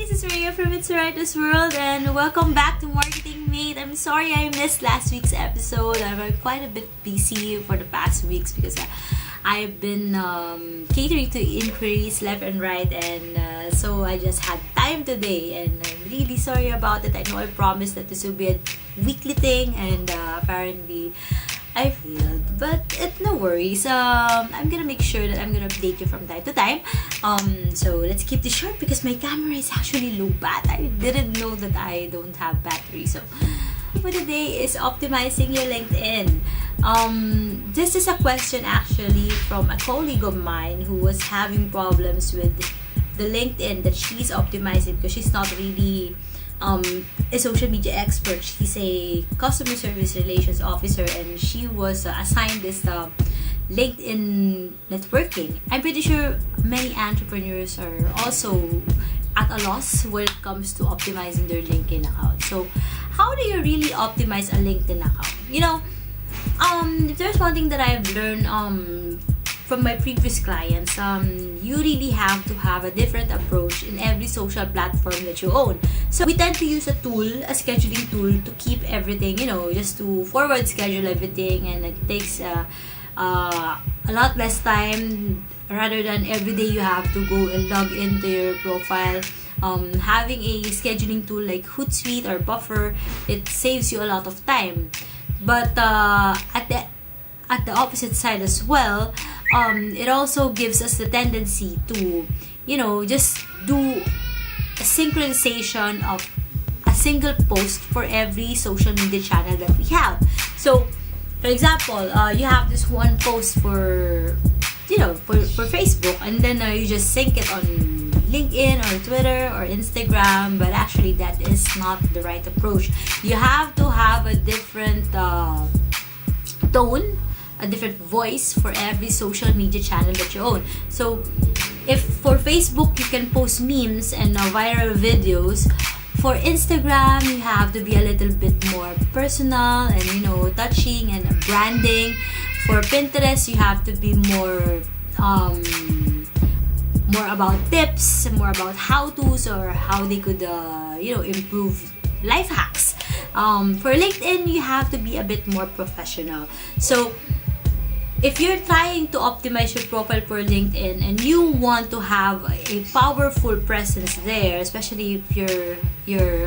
this is Rhea from It's Right This World, and welcome back to Marketing Mate. I'm sorry I missed last week's episode. I'm quite a bit busy for the past weeks because I've been catering to inquiries left and right, and so I just had time today, and I'm really sorry about it. I know I promised that this will be a weekly thing, and apparently I failed, but no worries. I'm gonna make sure that I'm gonna update you from time to time. So let's keep this short because my camera is actually low bat. I didn't know that I don't have battery. So for today is optimizing your LinkedIn. This is a question actually from a colleague of mine who was having problems with the LinkedIn that she's optimizing because she's not really a social media expert. She's a customer service relations officer, and she was assigned this LinkedIn networking. I'm pretty sure many entrepreneurs are also at a loss when it comes to optimizing their LinkedIn account. So how do you really optimize a LinkedIn account? If there's one thing that I've learned from my previous clients, you really have to have a different approach in every social platform that you own. So we tend to use a scheduling tool to keep everything, just to forward schedule everything, and it takes a lot less time rather than every day you have to go and log into your profile. Having a scheduling tool like Hootsuite or Buffer, it saves you a lot of time. But at the opposite side as well, it also gives us the tendency to, just do a synchronization of a single post for every social media channel that we have. So, for example, you have this one post for Facebook, and then you just sync it on LinkedIn or Twitter or Instagram, but actually that is not the right approach. You have to have a different tone, a different voice for every social media channel that you own. So if for Facebook you can post memes and viral videos, for Instagram you have to be a little bit more personal and touching and branding. For Pinterest you have to be more about tips, more about how-tos or how they could improve life hacks. For LinkedIn you have to be a bit more professional. So if you're trying to optimize your profile for LinkedIn and you want to have a powerful presence there, especially if your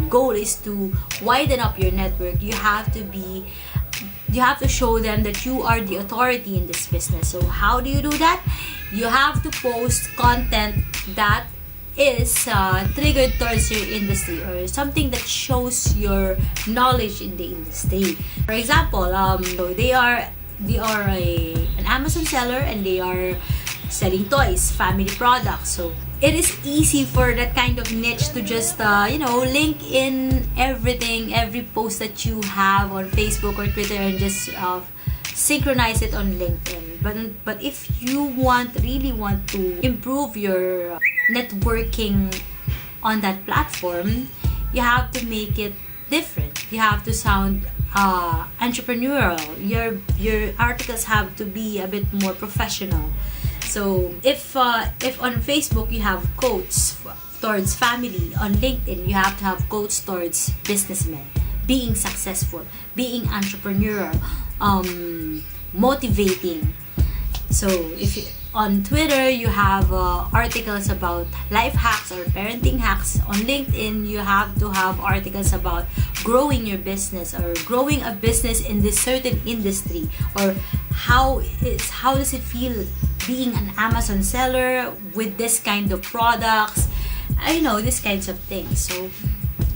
goal is to widen up your network, you have to show them that you are the authority in this business. So how do you do that? You have to post content that is triggered towards your industry or something that shows your knowledge in the industry. For example, they are an Amazon seller and they are selling toys, family products. So it is easy for that kind of niche to just link in everything, every post that you have on Facebook or Twitter, and just synchronize it on LinkedIn. But if you really want to improve your networking on that platform, you have to make it different. You have to sound entrepreneurial. Your articles have to be a bit more professional. So if on Facebook you have quotes towards family, on LinkedIn you have to have quotes towards businessmen, being successful, being entrepreneurial, motivating. So on Twitter you have articles about life hacks or parenting hacks. On LinkedIn you have to have articles about growing your business or growing a business in this certain industry, or how does it feel being an Amazon seller with this kind of products, these kinds of things. So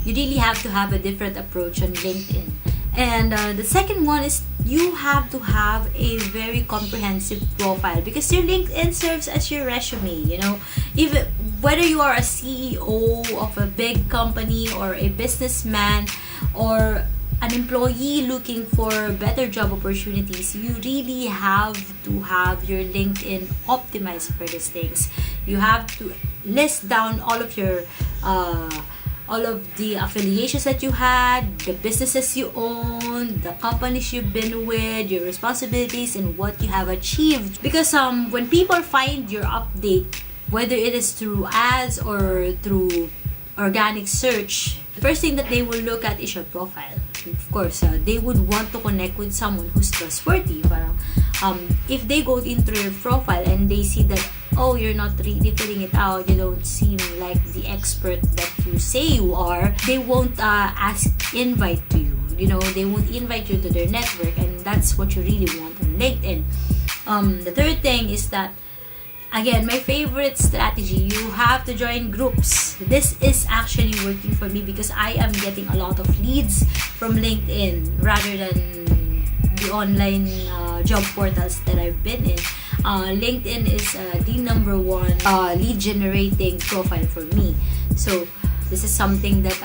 you really have to have a different approach on LinkedIn. And the second one is you have to have a very comprehensive profile, because your LinkedIn serves as your resume. Even whether you are a CEO of a big company or a businessman or an employee looking for better job opportunities, you really have to have your LinkedIn optimized for these things. You have to list down all of the affiliations that you had, the businesses you own, the companies you've been with, your responsibilities, and what you have achieved. Because when people find your update whether it is through ads or through organic search, the first thing that they will look at is your profile. Of course, they would want to connect with someone who's trustworthy. Parang, if they go into your profile and they see that, oh, you're not really filling it out, you don't seem like the expert that you say you are, they won't invite to you. You know, they won't invite you to their network, and that's what you really want on LinkedIn. The third thing is that, again, my favorite strategy, you have to join groups. This is actually working for me because I am getting a lot of leads from LinkedIn rather than the online job portals that I've been in. LinkedIn is the number one lead generating profile for me. So this is something that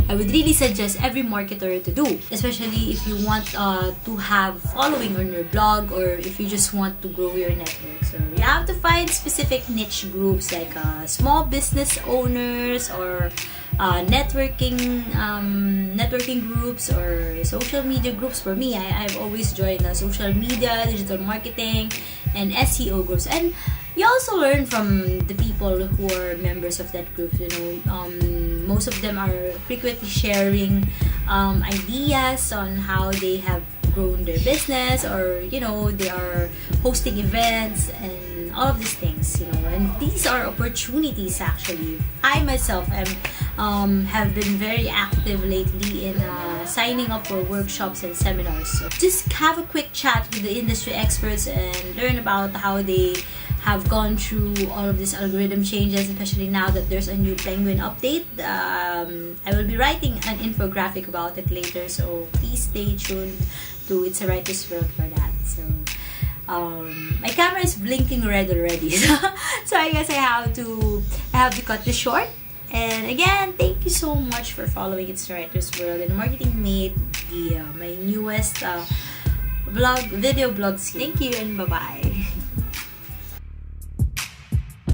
I would really suggest every marketer to do, especially if you want to have following on your blog, or if you just want to grow your network. So you have to find specific niche groups like small business owners, or networking groups, or social media groups. For me, I've always joined social media, digital marketing, and SEO groups. And you also learn from the people who are members of that group. You know, most of them are frequently sharing ideas on how they have grown their business, or you know, they are hosting events and all of these things. You know, and these are opportunities. Actually, I myself have been very active lately in signing up for workshops and seminars. So just have a quick chat with the industry experts and learn about how they have gone through all of these algorithm changes, especially now that there's a new Penguin update. I will be writing an infographic about it later, so please stay tuned to It's a Writer's World for that. So my camera is blinking red already, so I guess I have to cut this short. And again, thank you so much for following It's a Writer's World and Marketing Mate, my newest video blog. Thank you, and bye bye.